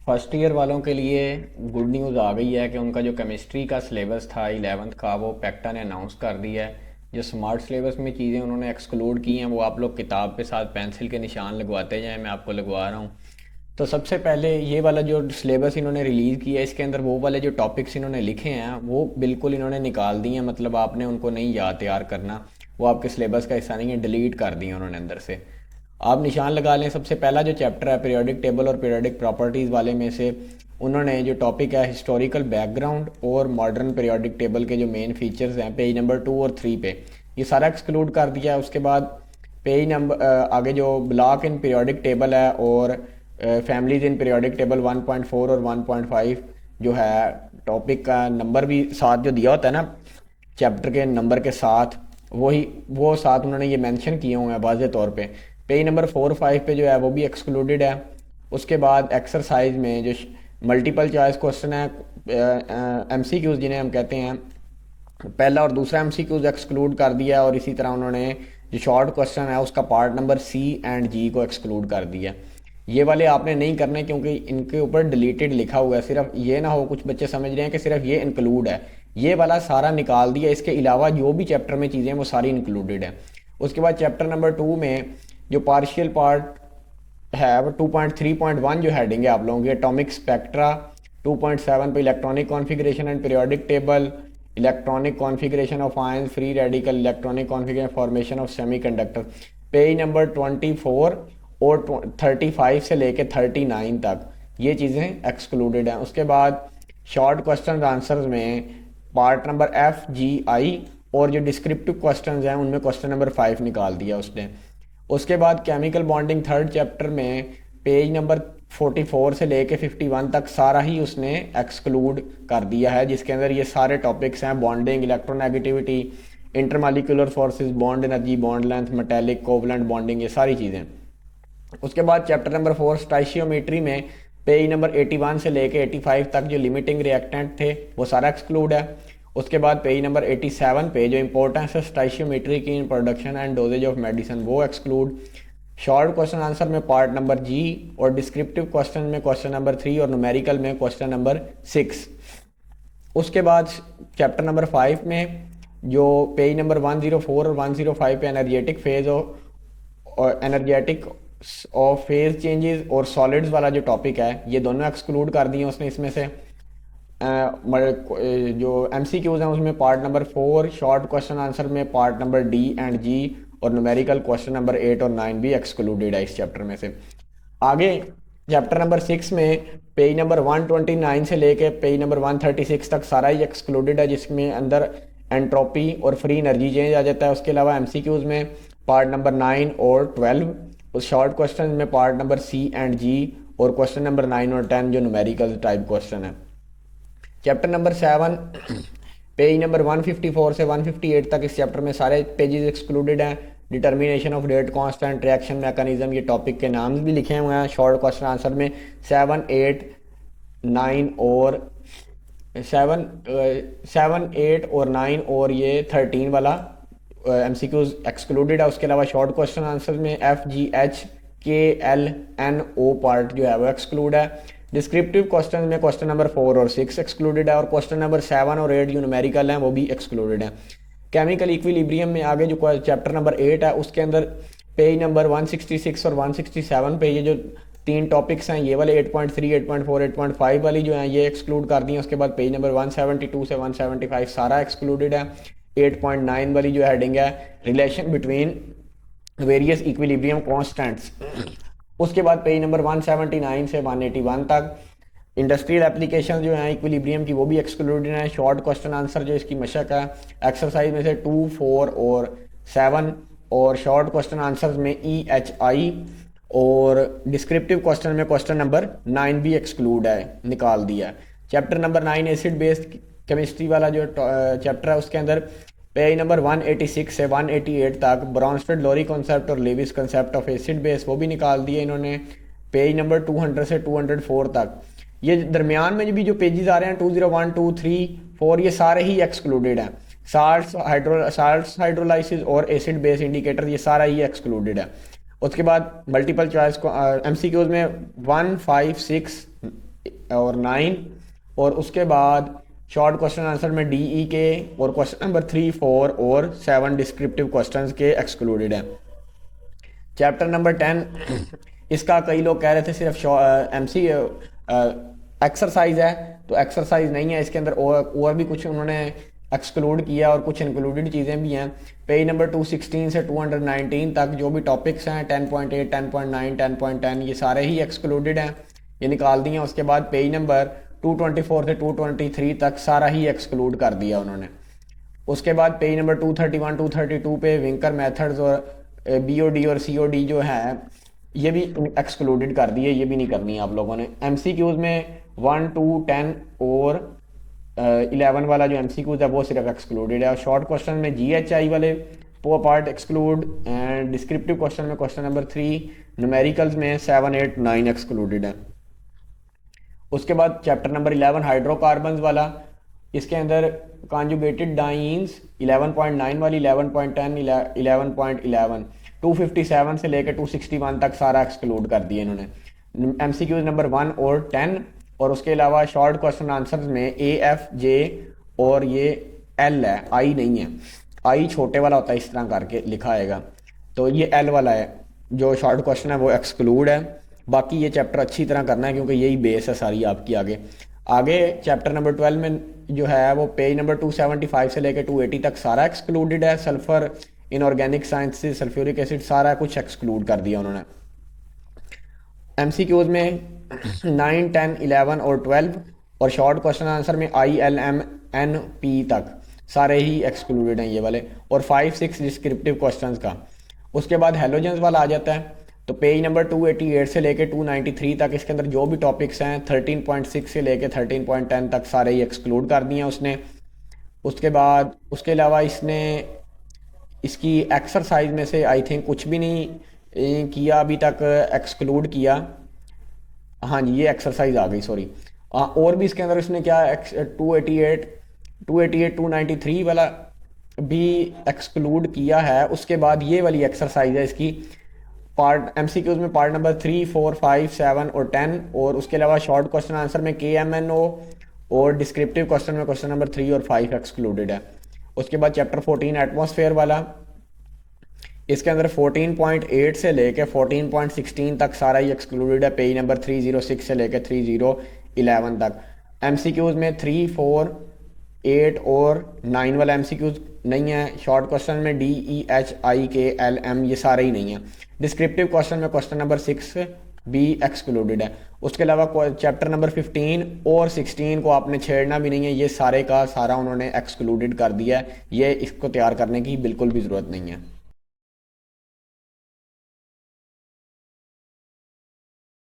First year वालों के लिए गुड न्यूज़ आ गई है कि उनका जो केमिस्ट्री का सिलेबस था 11th का वो पैक्टा ने अनाउंस कर दिया है। जो स्मार्ट सिलेबस में चीज़ें उन्होंने एक्सक्लूड की हैं वो आप लोग किताब के साथ पेंसिल के निशान लगवाते जाएं, मैं आपको लगवा रहा हूँ। तो सबसे पहले ये वाला जो सिलेबस इन्होंने रिलीज़ किया है इसके अंदर वो वाले जो टॉपिक्स इन्होंने लिखे हैं वो बिल्कुल इन्होंने निकाल दिए हैं, मतलब आपने उनको नहीं याद तैयार करना, वो आपके सिलेबस का हिस्सा नहीं है, डिलीट कर दिए उन्होंने अंदर से। आप निशान लगा लें। सबसे पहला जो चैप्टर है पीरियोडिक टेबल और पीरियोडिक प्रॉपर्टीज़ वाले में से उन्होंने जो टॉपिक है हिस्टोरिकल बैकग्राउंड और मॉडर्न पीरियोडिक टेबल के जो मेन फीचर्स हैं पेज नंबर 2 और 3 पे ये सारा एक्सक्लूड कर दिया है। उसके बाद पेज नंबर आगे जो ब्लॉक इन पीरियोडिक टेबल है और फैमिलीज इन पीरियोडिक टेबल 1.4 और 1.5 जो है टॉपिक का नंबर भी साथ जो दिया होता है ना चैप्टर के नंबर के साथ, वही वो साथ उन्होंने ये मेंशन किए हुए हैं वाज़े तौर पे। पेज नंबर 4-5 पे जो है वो भी एक्सक्लूडेड है। उसके बाद एक्सरसाइज में जो मल्टीपल चॉइस क्वेश्चन है, एमसीक्यूज जिन्हें हम कहते हैं, पहला और दूसरा एमसीक्यूज एक्सक्लूड कर दिया और इसी तरह उन्होंने जो शॉर्ट क्वेश्चन है उसका पार्ट नंबर सी एंड जी को एक्सक्लूड कर दिया। ये वाले आपने नहीं करने क्योंकि इनके ऊपर डिलीटेड लिखा हुआ है। सिर्फ ये ना हो कुछ बच्चे समझ रहे हैं कि सिर्फ ये इंक्लूड है, ये वाला सारा निकाल दिया। इसके अलावा जो भी चैप्टर में चीज़ें हैं वो सारी इंक्लूडेड है। उसके बाद चैप्टर नंबर 2 में जो पार्शियल पार्ट है वो 2.3.1 जो हेडिंग है आप लोगों की एटॉमिक स्पेक्ट्रा, 2.7 पे electronic configuration and periodic table, electronic configuration of ions, free radical, electronic configuration formation of semiconductor. Page number 24 और 35 से लेके 39 तक ये चीज़ें एक्सक्लूडेड हैं। उसके बाद शॉर्ट क्वेश्चन आंसर्स में पार्ट नंबर एफ जी आई और जो डिस्क्रिप्टिव क्वेश्चंस हैं उनमें क्वेश्चन नंबर 5 निकाल दिया उसने। उसके बाद केमिकल बॉन्डिंग थर्ड चैप्टर में पेज नंबर 44 से लेके 51 तक सारा ही उसने एक्सक्लूड कर दिया है, जिसके अंदर ये सारे टॉपिक्स हैं bonding, electronegativity, intermolecular forces, bond energy, bond length, metallic covalent bonding, ये सारी चीज़ें। उसके बाद चैप्टर नंबर 4 स्टाइशियोमेट्री में पेज नंबर 81 से लेके 85 तक जो लिमिटिंग रिएक्टेंट थे वो सारा एक्सक्लूड है। उसके बाद पेज नंबर 87 पे जो इंपॉर्टेंस है स्टाइशियोमेट्री की in production and dosages of medicine वो एक्सक्लूड। शॉर्ट क्वेश्चन आंसर में पार्ट नंबर जी और डिस्क्रिप्टिव क्वेश्चन में क्वेश्चन नंबर 3 और न्यूमेरिकल में क्वेश्चन नंबर 6। उसके बाद चैप्टर नंबर 5 में जो पेज नंबर 104 और 105 पे एनर्जेटिक फेज और एनर्जेटिक ऑफ फेज चेंजेस और सॉलिड्स वाला जो टॉपिक है ये दोनों एक्सक्लूड कर दिए उसने इसमें से। जो एमसीक्यूज हैं उसमें part number 4, short question answer में पार्ट नंबर डी एंड जी और न्यूमेरिकल क्वेश्चन नंबर 8 और 9 भी एक्सक्लूडेड है इस चैप्टर में से। आगे चैप्टर नंबर 6 में पेज नंबर 129 से लेके पेज नंबर 136 तक सारा ही एक्सक्लूडेड है, जिसमें अंदर एंट्रोपी और फ्री एनर्जी चेंज आ जाता है। उसके अलावा एमसीक्यूज में पार्ट नंबर 9 और 12, उस शॉर्ट क्वेश्चन में पार्ट नंबर सी एंड जी और क्वेश्चन नंबर 9 और 10 जो न्यूमेरिकल टाइप क्वेश्चन है। चैप्टर नंबर 7 पेज नंबर 154 से 158 तक इस चैप्टर में सारे पेजेस एक्सक्लूडेड हैं। Determination of rate constant, reaction mechanism, ये टॉपिक के नाम भी लिखे हुए हैं शॉर्ट क्वेश्चन आंसर में। 7, 8, 9 और 9 और ये 13 वाला एमसीक्यूज एक्सक्लूडेड है। उसके अलावा शॉर्ट क्वेश्चन आंसर में एफ जी एच के एल एन ओ पार्ट जो है वो एक्सक्लूड है। डिस्क्रिप्टिव क्वेश्चन में क्वेश्चन नंबर 4 और 6 एक्सक्लूडेड है और क्वेश्चन नंबर 7 और 8 जो न्यूमेरिकल हैं वो भी एक्सक्लूडेड है। केमिकल इक्विलिब्रियम में आगे जो चैप्टर नंबर 8 है उसके अंदर पेज नंबर 166 और 167 पे ये जो 3 टॉपिक्स हैं ये वाले 8.3, 8.4, 8.5 वाली जो हैं ये एक्सक्लूड कर दी है। उसके बाद पेज नंबर 172 से 175 सारा एक्सक्लूडेड है। 8.9 वाली जो हेडिंग है relation between various equilibrium constants. उसके बाद पेज नंबर 179 से 181 तक इंडस्ट्रियल एप्लीकेशन जो हैं इक्विलिब्रियम की वो भी एक्सक्लूडेड हैं। शॉर्ट क्वेश्चन आंसर जो इसकी मशक है एक्सरसाइज में से 2, 4 और 7 और शॉर्ट क्वेश्चन आंसर में ई एच आई और डिस्क्रिप्टिव क्वेश्चन में क्वेश्चन नंबर 9 भी एक्सक्लूड है, निकाल दिया। Chapter number 9 acid based chemistry वाला जो चैप्टर है उसके अंदर पेज नंबर 186 से 188 तक ब्रॉन्स्टेड लोरी कॉन्सेप्ट और Lewis concept of acid base वो भी निकाल दिए इन्होंने। पेज नंबर 200 से 204 तक ये दरमियान में भी जो पेजेस आ रहे हैं 201, 2, 3, 4 ये सारे ही एक्सक्लूडेड हैं। साल्ट्स हाइड्रोलाइसिस और एसिड बेस इंडिकेटर ये सारा ही एक्सक्लूडेड है। उसके बाद मल्टीपल चॉइस को एमसीक्यूज में 1, 5, 6, और 9, और उसके बाद शॉर्ट क्वेश्चन आंसर में DE के और क्वेश्चन नंबर 3, 4 और 7 डिस्क्रिप्टिव क्वेश्चंस के एक्सक्लूडेड हैं। चैप्टर नंबर 10 इसका कई लोग कह रहे थे सिर्फ MC एक्सरसाइज है, तो एक्सरसाइज नहीं है, इसके अंदर और भी कुछ उन्होंने एक्सक्लूड किया और कुछ इंक्लूडेड चीज़ें भी हैं। पेज नंबर 216 से 219 तक जो भी टॉपिक्स हैं 10.8, 10.9, 10.10 ये सारे ही एक्सक्लूडेड हैं, ये निकाल दिए। उसके बाद पेज नंबर 224 से 223 तक सारा ही एक्सक्लूड कर दिया उन्होंने। उसके बाद पेज नंबर 231, 232 पे विंकर मेथड्स और BOD और COD जो है ये भी एक्सक्लूडेड कर दिए, ये भी नहीं करनी है आप लोगों ने। MCQs में 1, 2, 10 और 11 वाला जो MCQs है वो सिर्फ एक्सक्लूडेड है। और शॉर्ट क्वेश्चन में GHI वाले part exclude, and descriptive question में क्वेश्चन नंबर 3, न्यूमेरिकल्स में 7, 8, 9 एक्सक्लूडेड है। उसके बाद चैप्टर नंबर 11 हाइड्रोकार्बन्स वाला, इसके अंदर कॉन्जुगेटेड डाइन्स 11.9 वाली, 11.10, 11.11, 257 से लेकर 261 तक सारा एक्सक्लूड कर दिए इन्होंने। MCQs नंबर 1 और 10, और उसके अलावा शॉर्ट क्वेश्चन आंसर्स में A, F, J और ये L है, I नहीं है, I छोटे वाला होता है, इस तरह करके लिखा आएगा, तो ये L वाला है जो शॉर्ट क्वेश्चन है वो एक्सक्लूड है। बाकी ये चैप्टर अच्छी तरह करना है क्योंकि यही बेस है सारी आपकी। आगे चैप्टर नंबर 12 में जो है वो पेज नंबर 275 से लेकर 280 तक सारा एक्सक्लूडेड है। Sulphur, inorganic sciences, sulphuric acid सारा कुछ एक्सक्लूड कर दिया उन्होंने। MCQs में 9, 10, 11 और 12, और शॉर्ट क्वेश्चन आंसर में I, L, M, N, P तक सारे ही एक्सक्लूडेड हैं ये वाले, और 5, 6 डिस्क्रिप्टिव क्वेश्चंस का। उसके बाद हेलोजेंस वाला आ जाता है, तो पेज नंबर 288 से लेकर 293 तक इसके अंदर जो भी टॉपिक्स हैं 13.6 से लेकर 13.10 तक सारे ही एक्सक्लूड कर दिए उसने। उसके बाद उसके अलावा इसने इसकी एक्सरसाइज में से आई थिंक कुछ भी नहीं किया अभी तक, एक्सक्लूड किया। हाँ जी, ये एक्सरसाइज आ गई, सॉरी। और भी इसके अंदर इसने क्या 288, 293 वाला भी एक्सक्लूड किया है। उसके बाद ये वाली एक्सरसाइज है इसकी पार्ट MCQs में पार्ट नंबर 3, 4, 5, 7 और 10, और उसके अलावा शॉर्ट क्वेश्चन आंसर में KMNO और डिस्क्रिप्टिव क्वेश्चन में क्वेश्चन नंबर 3 और 5 एक्सक्लूडेड है। उसके बाद चैप्टर 14 एटमॉस्फेयर वाला, इसके अंदर 14.8 से लेकर 14.16 तक सारा ही एक्सक्लूडेड है, पेज नंबर 306 से लेकर 3011 तक। MCQs में 3, 4, 8 और 9 वाला MCQs नहीं है। शॉर्ट क्वेश्चन में D, E, H, I, K, L, M ये सारे ही नहीं है। डिस्क्रिप्टिव क्वेश्चन में क्वेश्चन नंबर 6 भी एक्सक्लूडेड है। उसके अलावा चैप्टर नंबर 15 और 16 को आपने छेड़ना भी नहीं है, ये सारे का सारा उन्होंने एक्सक्लूडेड कर दिया है, ये इसको तैयार करने की बिल्कुल भी ज़रूरत नहीं है।